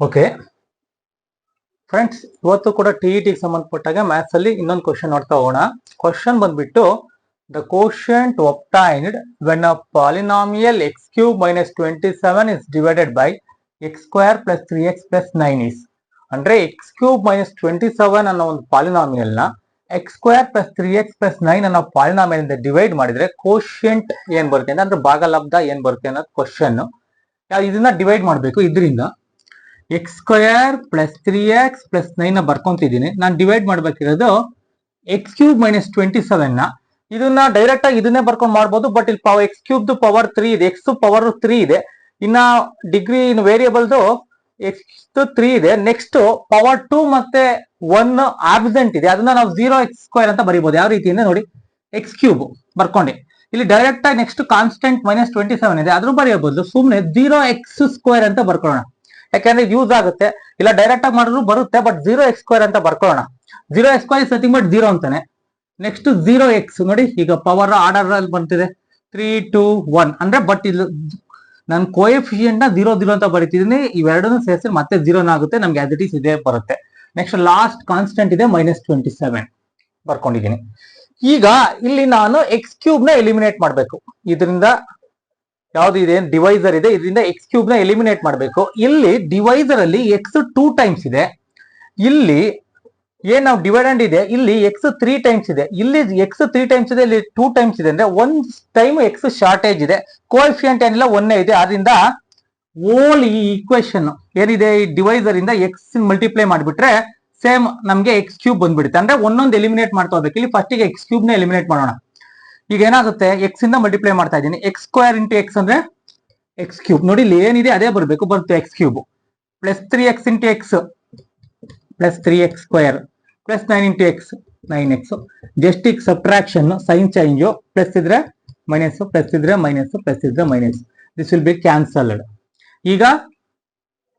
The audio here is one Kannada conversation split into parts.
ಓಕೆ ಫ್ರೆಂಡ್ಸ್, ಇವತ್ತು ಕೂಡ ಟಿಇಟಿಗೆ ಸಂಬಂಧಪಟ್ಟಾಗ ಮ್ಯಾಥ್ಸ್ ಅಲ್ಲಿ ಇನ್ನೊಂದು ಕ್ವಶನ್ ನೋಡ್ತಾ ಹೋಗೋಣ. ಕ್ವಶನ್ ಬಂದ್ಬಿಟ್ಟು the quotient obtained when a polynomial x cube minus 27 is divided by x square plus 3x plus 9 is. ಅಂದ್ರೆ ಎಕ್ಸ್ ಕ್ಯೂಬ್ ಮೈನಸ್ 27 ಅನ್ನೋ ಒಂದು ಪಾಲಿನಾಮಿಯಲ್ ನ X square plus 3x plus 9 ಅನ್ನೋ ಪಾಲಿನಾಮಿಯಲ್ ಇಂದ ಡಿವೈಡ್ ಮಾಡಿದ್ರೆ ಕೋಶಂಟ್ ಏನ್ ಬರುತ್ತೆ ಅಂದ್ರೆ ಭಾಗಲಬ್ಧ ಏನ್ ಬರುತ್ತೆ ಅನ್ನೋದು ಕ್ವಶನ್. ಇದನ್ನ ಡಿವೈಡ್ ಮಾಡಬೇಕು. ಇದರಿಂದ X square plus 3x plus 9 ಬರ್ಕೊಂತಿದ್ದೀನಿ. ನಾನು ಡಿವೈಡ್ ಮಾಡ್ಬೇಕಿರೋದು ಎಕ್ಸ್ ಕ್ಯೂಬ್ ಮೈನಸ್ 27 ನ. ಇದನ್ನ ಡೈರೆಕ್ಟ್ ಆಗಿ ಇದನ್ನೇ ಬರ್ಕೊಂಡು ಮಾಡ್ಬೋದು, ಬಟ್ ಇಲ್ಲಿ ಎಕ್ಸ್ ಕ್ಯೂಬ್ ಪವರ್ 3 ಇದೆ, ಎಕ್ಸ್ ಪವರ್ 3 ಇದೆ. ಇನ್ನ ಡಿಗ್ರಿ ಇನ್ ವೇರಿಯಬಲ್ದು ಎಕ್ಸ್ 3 ಇದೆ. ನೆಕ್ಸ್ಟ್ ಪವರ್ 2 ಮತ್ತೆ 1 ಆಬ್ಸೆಂಟ್ ಇದೆ, ಅದನ್ನ ನಾವು 0x² ಅಂತ ಬರೀಬಹುದು. ಯಾವ ರೀತಿ ಅಂದ್ರೆ ನೋಡಿ, ಎಕ್ಸ್ ಕ್ಯೂಬ್ ಬರ್ಕೊಂಡೆ, ಇಲ್ಲಿ ಡೈರೆಕ್ಟ್ ಆಗಿ ನೆಕ್ಸ್ಟ್ ಕಾನ್ಸ್ಟೆಂಟ್ ಮೈನಸ್ 27 ಇದೆ, ಅದ್ರ ಬರೆಯಬಹುದು. ಸುಮ್ನೆ 0x² ಅಂತ ಬರ್ಕೊಳ್ಳೋಣ, ಯಾಕಂದ್ರೆ ಯೂಸ್ ಆಗುತ್ತೆ. ಇಲ್ಲ ಡೈರೆಕ್ಟ್ ಆಗಿ ಮಾಡಿದ್ರು ಬರುತ್ತೆ, ಬಟ್ 0x² ಅಂತ ಬರ್ಕೊಳ್ಳೋಣ. 0x² ಇಸ್ ನಥಿಂಗ್ ಬಟ್ 0 ಅಂತಾನೆ. ನೆಕ್ಸ್ಟ್ 0x ನೋಡಿ, ಈಗ ಪವರ್ ಆರ್ಡರ್ ಅಲ್ಲಿ ಬಂತಿದೆ 3 2 1 ಅಂದ್ರೆ, ಬಟ್ ಇಲ್ಲಿ ನಾನು ಕೋಎಫಿಷಿಯಂಟ್ ನ 0 0 ಅಂತ ಬರೀತಿದ್ದೀನಿ. ಇವೆರಡನ್ನು ಸೇರಿಸಿ ಮತ್ತೆ 0 ಆಗುತ್ತೆ, ನಮ್ಗೆ ಆಸ್ ಇಟ್ ಈಸ್ ಇದೇ ಬರುತ್ತೆ. ನೆಕ್ಸ್ಟ್ ಲಾಸ್ಟ್ ಕಾನ್ಸ್ಟೆಂಟ್ ಇದೆ ಮೈನಸ್ 27 ಬರ್ಕೊಂಡಿದ್ದೀನಿ. ಈಗ ಇಲ್ಲಿ ನಾನು ಎಕ್ಸ್ ಕ್ಯೂಬ್ ನ ಎಲಿಮಿನೇಟ್ ಮಾಡಬೇಕು. ಇದರಿಂದ ಯಾವ್ದು ಇದೆ, ಡಿವೈಸರ್ ಇದೆ, ಇದರಿಂದ ಎಕ್ಸ್ ಕ್ಯೂಬ್ ನ ಎಲಿಮಿನೇಟ್ ಮಾಡಬೇಕು. ಇಲ್ಲಿ ಡಿವೈಸರ್ ಅಲ್ಲಿ ಎಕ್ಸ್ 2 ಟೈಮ್ಸ್ ಇದೆ, ಇಲ್ಲಿ ಏನ್ ನಾವು ಡಿವೈಡೆಂಡ್ ಇದೆ, ಇಲ್ಲಿ ಎಕ್ಸ್ 3 ಟೈಮ್ಸ್ ಇದೆ, ಇಲ್ಲಿ ಎಕ್ಸ್ 3 ಟೈಮ್ಸ್ ಇದೆ, ಇಲ್ಲಿ 2 ಟೈಮ್ಸ್ ಇದೆ. ಅಂದ್ರೆ 1 ಟೈಮ್ ಎಕ್ಸ್ ಶಾರ್ಟೇಜ್ ಇದೆ, ಕೋಎಫಿಷಿಯಂಟ್ ಏನಿಲ್ಲ 1 ಇದೆ. ಆದ್ರಿಂದ ಓಲ್ ಈ ಈಕ್ವೇಶನ್ ಏನಿದೆ, ಈ ಡಿವೈಸರ್ ಇಂದ ಎಕ್ಸ್ ಮಲ್ಟಿಪ್ಲೈ ಮಾಡಿಬಿಟ್ರೆ ಸೇಮ್ ನಮ್ಗೆ ಎಕ್ಸ್ ಕ್ಯೂಬ್ ಬಂದ್ಬಿಡುತ್ತೆ. ಅಂದ್ರೆ ಒಂದೊಂದು ಎಲಿಮಿನೇಟ್ ಮಾಡ್ತಾ ಹೋಗ್ಬೇಕು. ಇಲ್ಲಿ ಫಸ್ಟ್ ಗೆ ಎಕ್ಸ್ ಕ್ಯೂಬ್ ನ ಎಲಿಮಿನೇಟ್ ಮಾಡೋಣ. ಈಗ ಏನಾಗುತ್ತೆ, ಎಕ್ಸ್ ಇಂದ ಮಲ್ಟಿಪ್ಲೈ ಮಾಡ್ತಾ ಇದ್ದೀನಿ. ಎಕ್ಸ್ ಸ್ಕ್ವೇರ್ ಇಂಟು ಎಕ್ಸ್ ಅಂದ್ರೆ ಎಕ್ಸ್ ಕ್ಯೂಬ್. ನೋಡಿ ಇಲ್ಲಿ ಏನಿದೆ ಅದೇ ಬರಬೇಕು, ಬರುತ್ತೆ X cube. Plus 3x into X plus 3x square plus 9 into X 9x. Just ಈಗ ಸಬ್ಟ್ರಾಕ್ಷನ್, ಸೈನ್ ಚೇಂಜು. ಪ್ಲಸ್ ಇದ್ರೆ ಮೈನಸ್, ಪ್ಲಸ್ ಇದ್ರೆ ಮೈನಸ್, ಪ್ಲಸ್ ಇದ್ರೆ minus. This will B cancelled. ಈಗ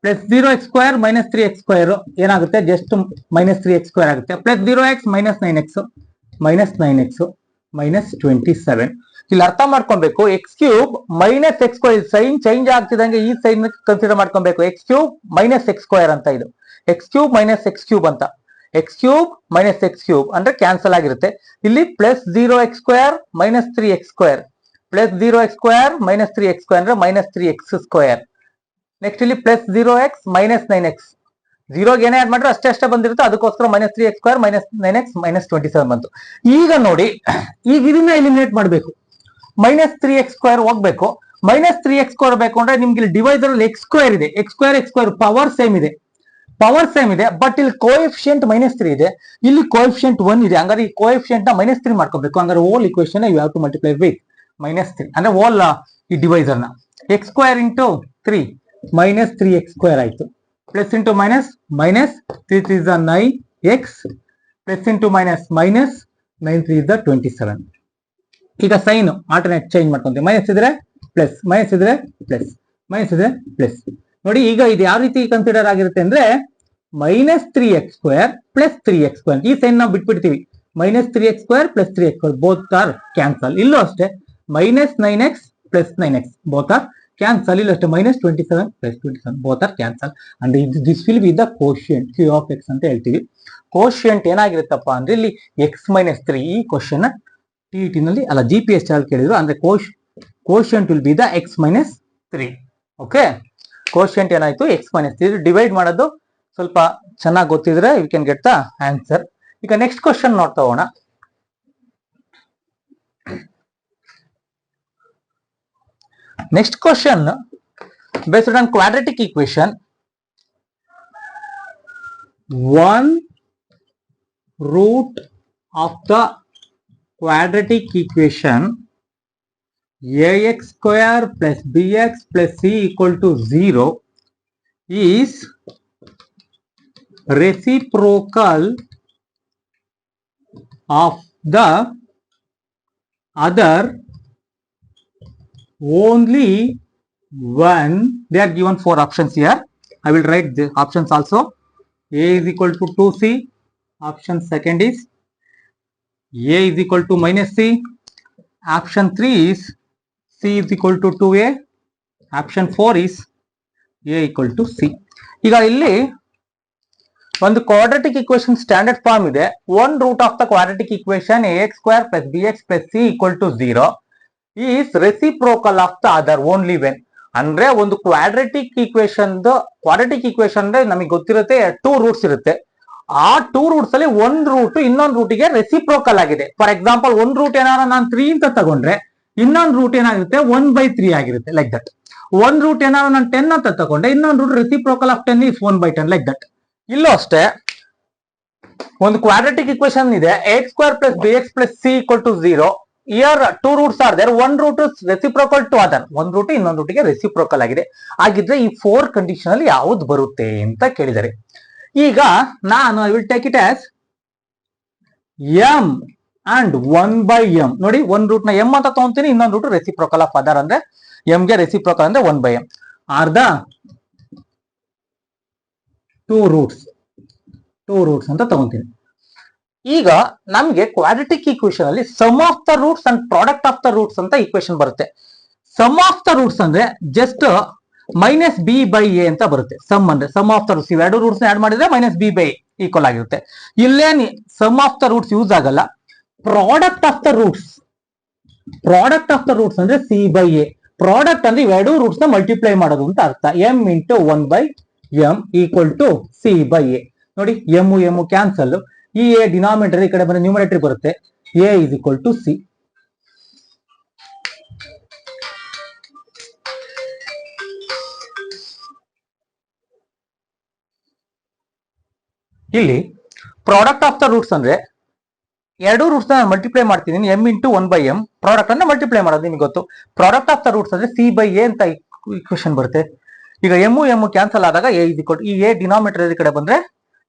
ಪ್ಲಸ್ 0x² ಮೈನಸ್ 3x² ಏನಾಗುತ್ತೆ, ಜಸ್ಟ್ ಮೈನಸ್ 3x² ಆಗುತ್ತೆ. Plus 0x minus 9x minus 9x minus 27. ಇಲ್ಲಿ ಅರ್ಥ ಮಾಡ್ಕೊಬೇಕು, x cube minus x², sign change ಆಗ್ತಿದಂಗೆ ಈ ಸೈನ್ ಕನ್ಸಿಡರ್ ಮಾಡ್ಕೊಬೇಕು. ಎಕ್ಸ್ ಕ್ಯೂಬ್ ಮೈನಸ್ x² ಅಂತ, ಇದು x cube minus x cube ಅಂತ. X cube minus x cube ಅಂದ್ರೆ ಕ್ಯಾನ್ಸಲ್ ಆಗಿರುತ್ತೆ. ಇಲ್ಲಿ plus 0x² minus 3x² plus 0x² minus 3x² ಅಂದ್ರೆ ಮೈನಸ್ 3x². ನೆಕ್ಸ್ಟ್ ಇಲ್ಲಿ ಪ್ಲಸ್ 0x ಮೈನಸ್ 9x, 0ಗೆ ಏನೇ ಆಡ್ ಮಾಡ್ರೆ ಅಷ್ಟೇ ಬಂದಿರುತ್ತೆ, ಅದಕ್ಕೋಸ್ಕರ minus 3x² minus 9x minus 27 ಬಂತು. ಈಗ ನೋಡಿ, ಈಗ ಇದನ್ನ ಎಲಿಮಿನೇಟ್ ಮಾಡಬೇಕು. ಮೈನಸ್ 3x² ಹೋಗ್ಬೇಕು. ಮೈನಸ್ 3x² ಬೇಕು ಅಂದ್ರೆ ನಿಮ್ಗೆ ಇಲ್ಲಿ ಡಿವೈಸರ್ ಅಲ್ಲಿ x² ಇದೆ, x² ಪವರ್ ಸೇಮ್ ಇದೆ, ಪವರ್ ಸೇಮ್ ಇದೆ. ಬಟ್ ಇಲ್ಲಿ ಕೋಎಫಿಷಿಯಂಟ್ ಮೈನಸ್ 3 ಇದೆ, ಇಲ್ಲಿ ಕೋಎಫಿಷಿಯಂಟ್ 1 ಇದೆ. ಹಂಗಾರೆ ಈ ಕೋಎಫಿಷಿಯಂಟ್ ನ ಮೈನಸ್ 3 ಮಾಡ್ಕೋಬೇಕು. ಹಂಗಾರೆ whole equation you have to multiply with minus 3. ಅಂದ್ರೆ ಓಲ್ ಈ ಡಿವೈಸರ್ ನ x² ಇಂಟು 3 ಮೈನಸ್ 3x² ಆಯ್ತು. Plus into minus minus 3 3 is 9x plus into minus minus 9 3 is 27. ಈಗ ಸೈನ್ ಆಲ್ಟರ್ನೇಟ್ ಚೇಂಜ್ ಮಾಡ್ಕೊಂತೀವಿ. ಮೈನಸ್ ಇದ್ರೆ ಪ್ಲಸ್, ಮೈನಸ್ ಇದ್ರೆ ಪ್ಲಸ್, ಮೈನಸ್ ಇದ್ರೆ ಪ್ಲಸ್. ನೋಡಿ ಈಗ ಇದು ಯಾವ ರೀತಿ ಕನ್ಸಿಡರ್ ಆಗಿರುತ್ತೆ ಅಂದ್ರೆ ಮೈನಸ್ 3x² ಪ್ಲಸ್ 3x². ಈ ಸೈನ್ ನಾವು ಬಿಟ್ಬಿಡ್ತೀವಿ. Minus 3x² plus 3x² both are cancel. ಇಲ್ಲೂ ಅಷ್ಟೇ minus 9x plus 9x both are cancel. ಇಲ್ಲೂ ಅಷ್ಟೇ minus 27 plus 27 both are cancel. And this will be the quotient, Q of x ಅಂತ ಹೇಳ್ತೀವಿ. ಕೋಶಿಯಂಟ್ ಏನಾಗಿರುತ್ತಪ್ಪ ಅಂದ್ರೆ ಇಲ್ಲಿ ಎಕ್ಸ್ ಮೈನಸ್ 3. ಈ ಕ್ವಶನ್ ಟಿಇಟಿ ನಲ್ಲಿ ಅಲ್ಲ, GPS ಚಾರ್ಜ್ ಕೇಳಿದ್ರು. ಅಂದ್ರೆ quotient will be the x minus 3. Okay, quotient ಏನಾಯ್ತು, ಎಕ್ಸ್ ಮೈನಸ್ 3. ಡಿವೈಡ್ ಮಾಡೋದು ಸ್ವಲ್ಪ ಚೆನ್ನಾಗಿ ಗೊತ್ತಿದ್ರೆ you can get the answer. ಈಗ ನೆಕ್ಸ್ಟ್ ಕ್ವಶನ್ ನೋಡ್ತಾ ಹೋಗೋಣ. Next question, based on quadratic equation, 1 root of the quadratic equation ax² plus bx plus c equal to 0 is reciprocal of the other only when they are given 4 options here. I will write the options also. A is equal to 2c. Option second is A is equal to minus c. Option 3 is C is equal to 2a. Option 4 is A equal to C. ಈಗ ಇಲ್ಲಿ ಒಂದು ಕ್ವಾಡ್ರಾಟಿಕ್ ಇಕ್ವೇಶನ್ ಸ್ಟ್ಯಾಂಡರ್ಡ್ ಫಾರ್ಮ್ ಇದೆ. One root of the quadratic equation ax square plus bx plus C equal to 0 is reciprocal of the other only when. ಅಂದ್ರೆ ಒಂದು ಕ್ವಾಡ್ರಾಟಿಕ್ ಇಕ್ವೇಶನ್ ಅಂದ್ರೆ ನಮಗೆ ಗೊತ್ತಿರುತ್ತೆ 2 ರೂಟ್ಸ್ ಇರುತ್ತೆ. ಆ 2 ರೂಟ್ಸ್ ಅಲ್ಲಿ ಒಂದ್ ರೂಟ್ ಇನ್ನೊಂದು ರೂಟಿಗೆ ರೆಸಿಪ್ರೋಕಲ್ ಆಗಿದೆ. ಫಾರ್ ಎಕ್ಸಾಂಪಲ್ ಒಂದ್ ರೂಟ್ ಏನಾರ ನಾನು 3 ಅಂತ ತಗೊಂಡ್ರೆ ಇನ್ನೊಂದು ರೂಟ್ ಏನಾಗಿರುತ್ತೆ 1/3 ಆಗಿರುತ್ತೆ, ಲೈಕ್ ದಟ್. ಒಂದ್ ರೂಟ್ ಏನಾರ ನಾನು 10 ಅಂತ ತಗೊಂಡ್ರೆ ಇನ್ನೊಂದು root reciprocal of 10 is 1/10, like that. ಇಲ್ಲೂ ಅಷ್ಟೇ ಒಂದು ಕ್ವಾಡ್ರಾಟಿಕ್ ಇಕ್ವೇಶನ್ ಇದೆ ax square plus bx plus C equal to 0. Here 2 roots are there. One root is reciprocal to other. ಒಂದು ರೂಟ್ ಇನ್ನೊಂದು ರೂಟಿಗೆ ರೆಸಿಪ್ರೋಕಲ್ ಆಗಿದೆ. ಆಗಿದ್ರೆ ಈ 4 ಕಂಡೀಷನ್ ಅಲ್ಲಿ ಯಾವ್ದು ಬರುತ್ತೆ ಅಂತ ಕೇಳಿದ್ದಾರೆ. ಈಗ ನಾನು I will take it as m and 1/m. ನೋಡಿ, ಒಂದ್ ರೂಟ್ ನ m ಅಂತ ತಗೊಂತೀನಿ, ಇನ್ನೊಂದು ರೂಟ್ ರೆಸಿಪ್ರೋಕಲ್ ಆಫ್ ಅದರ್ ಅಂದ್ರೆ m ಗೆ ರೆಸಿಪ್ರೋಕಲ್ ಅಂದ್ರೆ 1/m ಆರ್ ದ 2 ರೂಟ್ಸ್ ಅಂತ ತಗೊಂತೀನಿ. ಈಗ ನಮ್ಗೆ ಕ್ವಾಡ್ರಾಟಿಕ್ ಈಕ್ವೇಶನ್ ಅಲ್ಲಿ sum of the roots and product of the roots ಅಂತ ಈಕ್ವೇಶನ್ ಬರುತ್ತೆ. ಸಮ್ ಆಫ್ ದ ರೂಟ್ಸ್ ಅಂದ್ರೆ just minus B by A ಅಂತ ಬರುತ್ತೆ. ಸಮ್ ಅಂದ್ರೆ ಸಮ್ ಆಫ್ ದ ರೂಟ್ಸ್, ಇವೆರಡು ರೂಟ್ಸ್ ಆಡ್ ಮಾಡಿದ್ರೆ ಮೈನಸ್ ಬಿ ಬೈ ಈಕ್ವಲ್ ಆಗಿರುತ್ತೆ. ಇಲ್ಲೇನ್ sum of the roots use ಆಗಲ್ಲ. ಪ್ರಾಡಕ್ಟ್ ಆಫ್ ದ ರೂಟ್ಸ್ ಅಂದ್ರೆ ಸಿ ಬೈ ಎ. ಪ್ರಾಡಕ್ಟ್ ಅಂದ್ರೆ ಇವೆರಡು ರೂಟ್ಸ್ ನ ಮಲ್ಟಿಪ್ಲೈ ಮಾಡೋದು ಅಂತ ಅರ್ಥ. m into 1/m equal to C by A. ನೋಡಿ, ಎಮ್ ಕ್ಯಾನ್ಸಲ್, ಈ ಎ ಡಿನಾಮಿನೇಟರ್ ಈ ಕಡೆ ಬಂದ್ರೆ ನ್ಯೂಮರೇಟರ್ ಬರುತ್ತೆ. A is equal to C. ಇಲ್ಲಿ ಪ್ರಾಡಕ್ಟ್ ಆಫ್ ದ ರೂಟ್ಸ್ ಅಂದ್ರೆ ಎರಡು ರೂಟ್ಸ್ ನ ಮಲ್ಟಿಪ್ಲೈ ಮಾಡ್ತೀನಿ. m ಇಂಟು 1/m ಪ್ರಾಡಕ್ಟ್ ಅನ್ನ ಮಲ್ಟಿಪ್ಲೈ ಮಾಡೋದು ನಿಮಗೆ ಗೊತ್ತು. ಪ್ರಾಡಕ್ಟ್ ಆಫ್ ದ ರೂಟ್ಸ್ ಅಂದ್ರೆ ಸಿ ಬೈ ಎ ಅಂತ ಇಕ್ವೇಶನ್ ಬರುತ್ತೆ. ಈಗ ಎಮ್ ಕ್ಯಾನ್ಸಲ್ ಆದಾಗ ಎ ಇಸ್ ಈಕ್ವಲ್ ಟು, ಈ ಎ ಡಿನಾಮಿನೇಟರ್ ಈ ಕಡೆ ಬಂದ್ರೆ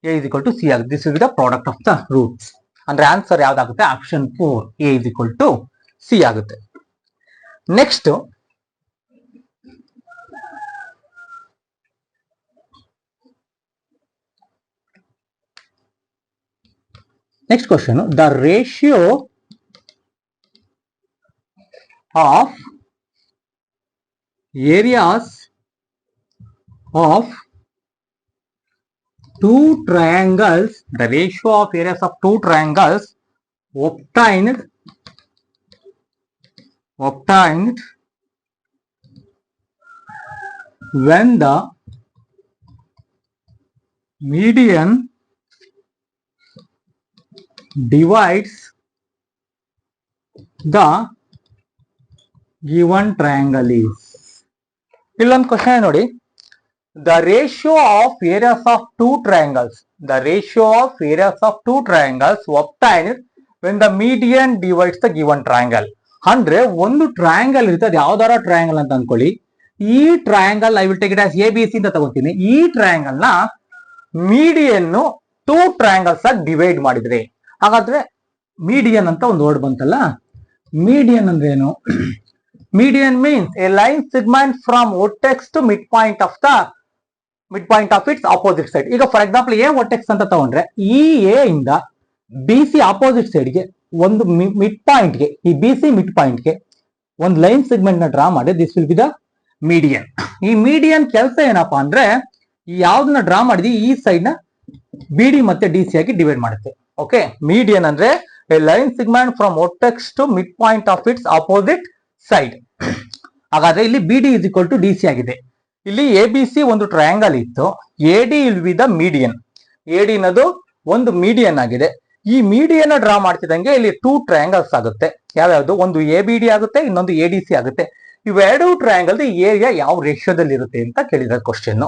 a is equal to c ಆಗುತ್ತೆ. This is the product of the roots. ಅಂದ್ರೆ ಆನ್ಸರ್ ಯಾವ್ದಾಗುತ್ತೆ? Option 4, a is equal to c ಆಗುತ್ತೆ. Next question, the ratio of areas of two triangles, the ratio of areas of two triangles obtained when the median divides the given triangle is. ಇಲ್ಲೊಂದು ಕ್ವಶನ್ ನೋಡಿ, the ratio of areas of two triangles obtained when the median divides the given triangle. ಅಂದ್ರೆ ಒಂದು ಟ್ರಯಾಂಗಲ್ ಇರುತ್ತೆ, ಅದು ಯಾವ್ದಾರ ಟ್ರಯಾಂಗಲ್ ಅಂತ ಅನ್ಕೊಳ್ಳಿ. ಈ triangle I will take it as A B C ಅಂತ ತಗೋತೀನಿ. ಈ ಟ್ರಯಾಂಗಲ್ ನ ಮೀಡಿಯನ್ 2 ಟ್ರಯಾಂಗಲ್ಸ್ ಆಗಿ ಡಿವೈಡ್ ಮಾಡಿದ್ರೆ, ಹಾಗಾದ್ರೆ ಮೀಡಿಯನ್ ಅಂತ ಒಂದು ವರ್ಡ್ ಬಂತಲ್ಲ. ಮೀಡಿಯನ್ ಅಂದ್ರೆ ಏನು? Median means a line segment from vertex to midpoint of its opposite side. ಈಗ ಫಾರ್ ಎಕ್ಸಾಂಪಲ್ ಎ ವರ್ಟೆಕ್ಸ್ ಅಂತ ತಗೊಂಡ್ರೆ, ಈ ಎ ಇಂದ ಬಿ ಸಿ ಆಪೋಸಿಟ್ ಸೈಡ್ಗೆ ಒಂದು ಮಿಡ್ ಪಾಯಿಂಟ್ಗೆ, ಈ ಬಿ ಸಿ ಮಿಡ್ ಪಾಯಿಂಟ್ಗೆ ಒಂದು ಲೈನ್ ಸೆಗ್ಮೆಂಟ್ ನ ಡ್ರಾ ಮಾಡಿ, this will be the median. ಈ ಮೀಡಿಯನ್ ಕೆಲಸ ಏನಪ್ಪಾ ಅಂದ್ರೆ, ಯಾವ್ದನ್ನ ಡ್ರಾ ಮಾಡಿದ್ವಿ ಈ ಸೈಡ್ ನ ಬಿ ಡಿ ಮತ್ತೆ ಡಿ ಸಿ ಆಗಿ ಡಿವೈಡ್ ಮಾಡುತ್ತೆ. ಓಕೆ, ಮೀಡಿಯನ್ ಅಂದ್ರೆ a line segment from vertex to midpoint of its opposite side. ಹಾಗಾದ್ರೆ ಇಲ್ಲಿ B D is equal to D C ಆಗಿದೆ. ಇಲ್ಲಿ ಎ ಬಿ ಸಿ ಒಂದು ಟ್ರಯಾಂಗಲ್ ಇತ್ತು, A D will be the median. A D ನದು ಒಂದು ಮೀಡಿಯನ್ ಆಗಿದೆ. ಈ ಮೀಡಿಯನ್ ಡ್ರಾ ಮಾಡ್ತಿದಂಗೆ ಇಲ್ಲಿ 2 ಟ್ರಯಾಂಗಲ್ಸ್ ಆಗುತ್ತೆ. ಯಾವ್ಯಾವ್ದು? ಒಂದು ಎ ಬಿ ಡಿ ಆಗುತ್ತೆ, ಇನ್ನೊಂದು ಎ ಡಿ ಸಿ ಆಗುತ್ತೆ. ಇವೆರಡು ಟ್ರಯಾಂಗಲ್ ಏರಿಯಾ ಯಾವ ರೇಷಿಯೋದಲ್ಲಿ ಇರುತ್ತೆ ಅಂತ ಕೇಳಿದ ಕ್ವಶನ್.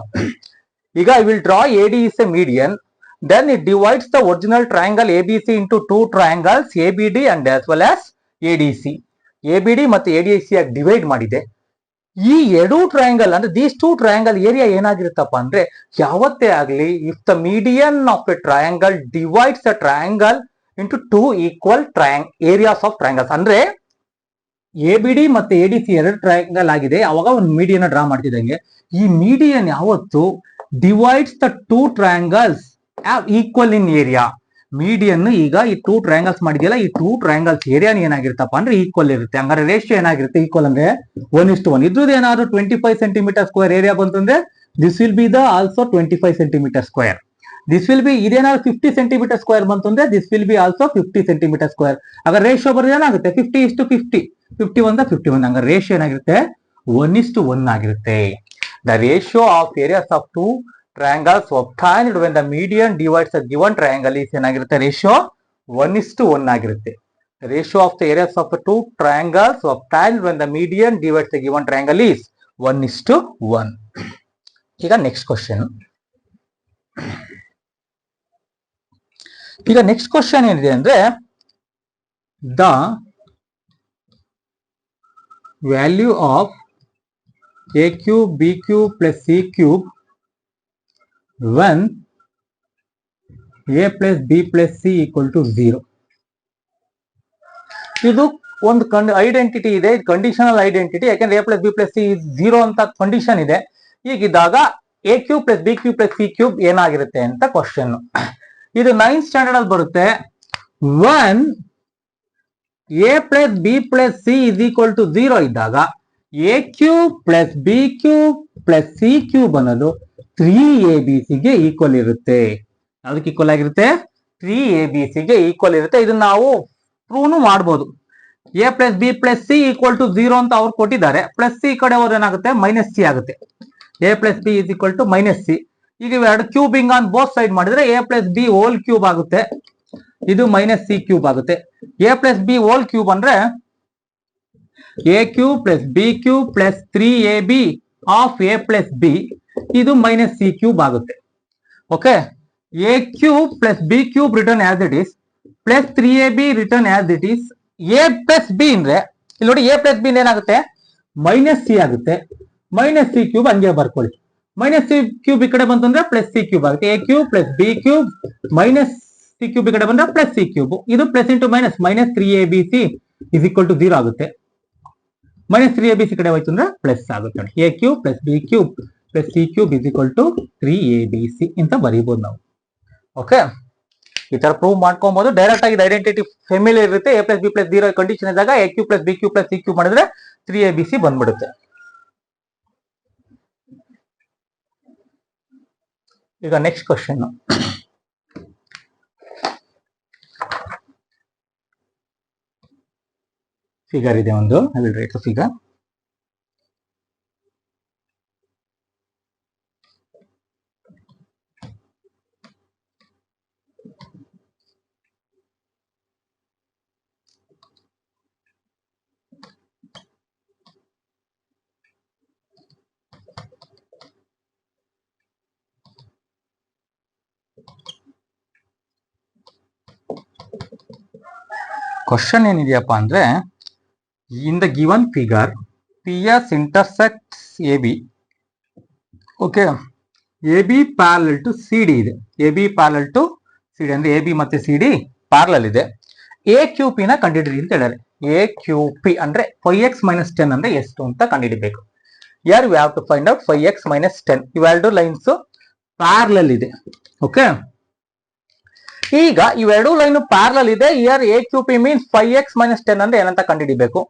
ಈಗ I will draw A D is A median, then it divides the original triangle ABC into 2 triangles ABD and as well as ADC. ABD ಮತ್ತೆ ADC ಆಗಿ ಡಿವೈಡ್ ಮಾಡಿದೆ. ಈ ಎರಡು ಟ್ರಯಾಂಗಲ್ ಅಂದ್ರೆ ದೀಸ್ 2 ಟ್ರಯಾಂಗಲ್ ಏರಿಯಾ ಏನಾಗಿರುತ್ತಪ್ಪ ಅಂದ್ರೆ, ಯಾವತ್ತೇ ಆಗಲಿ if the median of A triangle divides the triangle into 2 equal areas of triangles. ಅಂದ್ರೆ ABD ಮತ್ತೆ ADC ಎರಡು ಟ್ರಯಾಂಗಲ್ ಆಗಿದೆ, ಅವಾಗ ಒಂದು ಮೀಡಿಯನ್ ಡ್ರಾ ಮಾಡ್ತಿದ್ದಂಗೆ ಈ ಮೀಡಿಯನ್ ಯಾವತ್ತು divides the 2 triangles equal in area. Median ಈಗ ಈ 2 ಟ್ರಯಾಂಗಲ್ಸ್ ಮಾಡಿದೆಯಲ್ಲ, ಈ 2 ಟ್ರಯಾಂಗಲ್ಸ್ ಏರಿಯಾ ಏನಾಗಿರುತ್ತಪ್ಪ ಅಂದ್ರೆ ಈಕ್ವಲ್ ಇರುತ್ತೆ. ಹಂಗಾರೆ ರೇಷಿಯೋ ಏನಾಗಿರುತ್ತೆ? ಈಕ್ವಲ್ ಅಂದ್ರೆ 1:1. ಇದ್ರದ್ದು ಏನಾದ್ರು 25 ಸೆಂಟಿಮೀಟರ್ ಸ್ಕ್ವೇರ್ ಏರಿಯಾ ಬಂತಂದ್ರೆ This will be the also 25 centimeter square. This will be ಇದೇನಾದ್ರು 50 centimeter square ಬಂತು ಅಂದ್ರೆ this will be also 50 centimeter square. ಆಗ ರೇಷಿಯೋ ಬರೋದು ಏನಾಗುತ್ತೆ 50:50, 51 51. ಆಗ ರೇಷಿಯೋ ಏನಾಗಿರುತ್ತೆ 1:1 ಆಗಿರುತ್ತೆ. The ratio of areas of two triangles obtained when the median divides a given triangle is ಏನಾಗಿರುತ್ತೆ ರೇಷಿಯೋ 1:1 ಆಗಿರುತ್ತೆ. The ratio of the areas of the two triangles obtained when the median divides the given triangle is 1:1. ಈಗ ನೆಕ್ಸ್ಟ್ ಕ್ವಶನ್. ಈಗ ನೆಕ್ಸ್ಟ್ ಕ್ವಶನ್ ಏನಿದೆ ಅಂದ್ರೆ the value of a cube b cube plus c cube when a plus b plus c equal to 0. ಇದು ಒಂದು ಐಡೆಂಟಿಟಿ ಇದೆ, ಕಂಡೀಷನಲ್ ಐಡೆಂಟಿಟಿ. ಯಾಕಂದ್ರೆ a plus b plus c 0 ಅಂತ ಕಂಡೀಷನ್ ಇದೆ. ಹೀಗಿದ್ದಾಗ a cube plus B cube plus C cube ಏನಾಗಿರುತ್ತೆ ಅಂತ ಕ್ವಶನ್. ಇದು 9th ಸ್ಟ್ಯಾಂಡರ್ಡ್ ಅಲ್ಲಿ ಬರುತ್ತೆ. when a plus b plus c is equal to 0 ಇದ್ದಾಗ a cube plus B cube plus C cube ಅನ್ನೋದು 3abc ಗೆ ಈಕ್ವಲ್ ಇರುತ್ತೆ. ಅದಕ್ಕೆ ಈಕ್ವಲ್ ಆಗಿರುತ್ತೆ 3abc ಗೆ ಈಕ್ವಲ್ ಇರುತ್ತೆ. ಇದನ್ನ ನಾವು ಪ್ರೂವ್ ಮಾಡಬಹುದು. a plus B plus C equal to 0 ಅಂತ ಅವ್ರು ಕೊಟ್ಟಿದ್ದಾರೆ. ಪ್ಲಸ್ ಸಿ ಕಡೆ ಹೋದ್ರೆ ಏನಾಗುತ್ತೆ ಮೈನಸ್ ಸಿ ಆಗುತ್ತೆ. a plus B is equal to minus C. ಈಗ ಇವೆರಡು ಕ್ಯೂಬಿಂಗ್ ಆನ್ ಬೋತ್ ಸೈಡ್ ಮಾಡಿದ್ರೆ a plus B whole cube ಆಗುತ್ತೆ. ಇದು ಮೈನಸ್ ಸಿ ಕ್ಯೂಬ್ ಆಗುತ್ತೆ. a plus B whole cube ಅಂದ್ರೆ a cube plus B cube plus 3ab of a plus B, ಇದು ಮೈನಸ್ ಸಿ ಕ್ಯೂಬ್ ಆಗುತ್ತೆ. Okay, a cube plus B cube return as it is plus 3ab return as it is. a plus B ಅಂದ್ರೆ ಇಲ್ಲಿ ನೋಡಿ a ಪ್ಲಸ್ ಬಿ ಏನಾಗುತ್ತೆ ಮೈನಸ್ ಸಿ ಆಗುತ್ತೆ. ಮೈನಸ್ ಸಿ ಕ್ಯೂಬ್ ಹಂಗೆ ಬರ್ಕೊಳ್ಳಿ. ಮೈನಸ್ ಸಿ ಕ್ಯೂಬ್ ಈ ಕಡೆ ಬಂತು ಅಂದ್ರೆ ಪ್ಲಸ್ ಸಿ ಕ್ಯೂಬ್ ಆಗುತ್ತೆ. a cube plus B cube minus C cube ಈ ಕಡೆ ಬಂದ್ರೆ ಪ್ಲಸ್ ಸಿ ಕ್ಯೂಬ್. ಇದು plus into minus minus 3abc is equal to 0 ಆಗುತ್ತೆ. ಮೈನಸ್ 3abc ಕಡೆ ಹೋಯ್ತು ಅಂದ್ರೆ ಪ್ಲಸ್ ಆಗುತ್ತೆ ನೋಡಿ. a cube plus B cube plus C cube is equal to 3abc ಅಂತ ಬರೀಬಹುದು ನಾವು. ಓಕೆ, ಈ ತರ ಪ್ರೂವ್ ಮಾಡ್ಕೊಬಹುದು. ಡೈರೆಕ್ಟ್ ಆಗಿ ಐಡೆಂಟಿಟಿ ಫೆಮಿಲಿಯರ್ ಇರುತ್ತೆ. a plus B plus 0 condition ಇದ್ದಾಗ a cube plus B cube plus C cube ಮಾಡಿದ್ರೆ 3abc ಬಂದ್ಬಿಡುತ್ತೆ. ಈಗ ನೆಕ್ಸ್ಟ್ ಕ್ವಶನ್. ಫಿಗರ್ ಇದೆ ಒಂದು, I will write the figure. Question ಏನಿದೆಯಪ್ಪ ಅಂದ್ರೆ in the given figure PS intersects AB. Okay, AB parallel to CD ಇದೆ. AB ಪ್ಯಾರಲಲ್ ಟು CD ಅಂದ್ರೆ AB ಮತ್ತೆ CD ಪ್ಯಾರಲಲ್ ಇದೆ. AQP ನ ಕಂಡುಹಿಡಿರಿ ಅಂತ ಹೇಳಿದ್ದಾರೆ. AQP ಅಂದ್ರೆ 5x - 10 ಅಂದ್ರೆ ಎಷ್ಟು ಅಂತ ಕಂಡುಹಿಡಿಬೇಕು. Here we have to find out 5x - 10. ಇವೆರಡು ಲೈನ್ಸ್ ಪ್ಯಾರಲಲ್ ಇದೆ. ಓಕೆ, ಈಗ ಇವೆರಡು ಲೈನ್ ಪ್ಯಾರಲಲ್ ಇದೆ. ಹಿಯರ್ AQP ಮೀನ್ಸ್ 5x - 10 ಅಂದ್ರೆ ಏನಂತ ಕಂಡುಹಿಡಿಬೇಕು.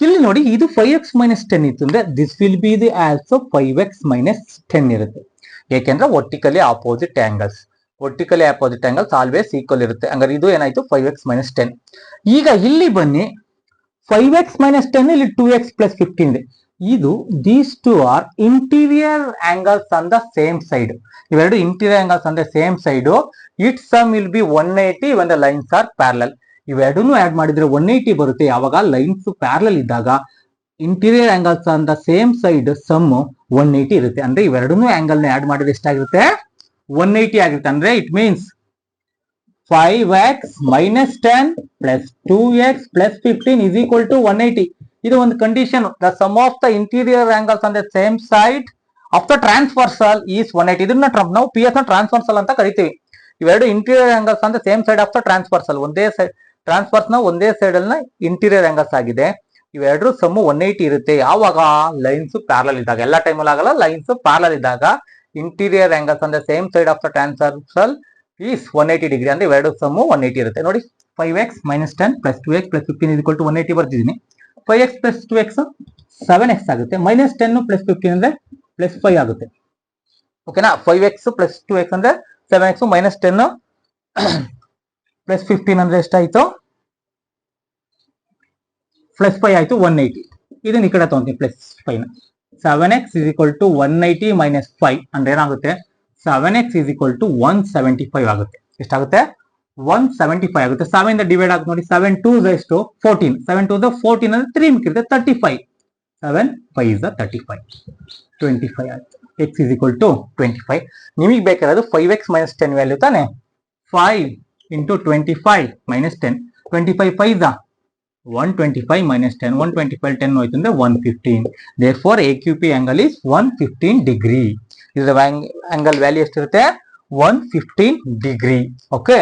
ಇಲ್ಲಿ ನೋಡಿ, ಇದು 5x - 10 ಇತ್ತು ಅಂದ್ರೆ this will be the also 5x - 10 ಇರುತ್ತೆ. ಯಾಕೆಂದ್ರೆ vertically opposite angles always equal ಇರುತ್ತೆ. ಹಂಗಾರೆ ಇದು ಏನಾಯ್ತು 5x - 10. ಈಗ ಇಲ್ಲಿ ಬನ್ನಿ, 5x - 10 ಇಲ್ಲಿ 2x + 15 ಇದೆ. ಇದು these two are interior angles on the same side. ಇವೆರಡು ಇಂಟೀರಿಯರ್ ಆಂಗಲ್ಸ್ ಅಂದ್ರೆ same side. It sum will be 180 when the lines are parallel. ಇವೆರಡನ್ನು ಆಡ್ ಮಾಡಿದ್ರೆ 180 ಬರುತ್ತೆ. ಯಾವಾಗ ಲೈನ್ಸ್ ಪ್ಯಾರಲಲ್ ಇದ್ದಾಗ interior angles on the same side sum 180 ಇರುತ್ತೆ. ಅಂದ್ರೆ ಇವೆರಡನ್ನು ಆಂಗಲ್ ನ ಆಡ್ ಮಾಡಿದ್ರೆ ಎಷ್ಟಾಗಿರುತ್ತೆ 180 ಆಗಿರುತ್ತೆ. ಅಂದ್ರೆ it means 5x - 10 plus 2x plus 15 is equal to 180. ಇದು ಒಂದು condition. The sum of the interior angles on the same side of the transversal is 180. ಇದನ್ನ ನಾವು PS ನ ಟ್ರಾನ್ಸ್ವರ್ಸಲ್ ಅಂತ ಕರಿತೀವಿ. ಇವೆರಡು interior angles on the same side of the transversal. ಒಂದೇ ಸೈಡ್ ಟ್ರಾನ್ಸ್ಫರ್ಸ್ ನ ಒಂದೇ ಸೈಡ್ ಅಲ್ಲಿ ಇಂಟೀರಿಯರ್ ಆಂಗಲ್ಸ್ ಆಗಿದೆ. ಇವೆರಡು ಸಮ್ 180 ಇರುತ್ತೆ. ಯಾವಾಗ ಲೈನ್ಸ್ ಪ್ಯಾರಲಲ್ ಇದ್ದಾಗ. ಎಲ್ಲ ಟೈಮಲ್ಲಿ ಆಗಲ್ಲ, ಲೈನ್ಸ್ ಪ್ಯಾರಲಲ್ ಇದ್ದಾಗ ಇಂಟೀರಿಯರ್ ಆಂಗಲ್ಸ್ ಅಂದ್ರೆ same side of the transversal is 180 degree. ಅಂದ್ರೆ ಇವೆರಡು ಸಮ್ 180 ಇರುತ್ತೆ. ನೋಡಿ, 5x - 10 plus 2x plus 15 is equal to 180 ಬರ್ತಿದ್ದೀನಿ. 5x plus 2x 7x ಆಗುತ್ತೆ. -10 plus 15 ಅಂದ್ರೆ +5 ಆಗುತ್ತೆ. ಓಕೆನಾ. 5x ಪ್ಲಸ್ 2x ಅಂದ್ರೆ 7x ಮೈನಸ್ 10 ಪ್ಲಸ್ 15 ಅಂದ್ರೆ ಎಷ್ಟಾಯ್ತು, ಪ್ಲಸ್ 5 ಆಯ್ತು 180. ಇದನ್ನ ಈ ಕಡೆ ತಗೊಂತೀನಿ ಪ್ಲಸ್ 5 ನ. 7x is equal to 180 minus 5 ಅಂದ್ರೆ ಏನಾಗುತ್ತೆ, 7x is equal to 175 ಆಗುತ್ತೆ. ಎಷ್ಟಾಗುತ್ತೆ, 175 ಆಗುತ್ತೆ. 7 ಇಂದ ಡಿವೈಡ್ ಆಗಿ ನೋಡಿ, 7 2 ಎಷ್ಟು 14, 7 2 14 ಅಂದ್ರೆ 3 ಮಿಕ್ಕಿರುತ್ತೆ 35. 7 5 is 35, 25 ಆಯ್ತು. x is equal to 25. ನಿಮಗೆ ಬೇಕಾಗಿರೋದು 5x minus 10 ವ್ಯಾಲ್ಯೂ ತಾನೆ. 5 into 25 minus 10, 25 5 125 minus 10, 125 10 ಹೋಯ್ತು ಅಂದ್ರೆ 115. therefore AQP angle is 115 degree. ಇದರ angle ವ್ಯಾಲ್ಯೂ ಎಷ್ಟಿರುತ್ತೆ, 115 degree. ಓಕೆ.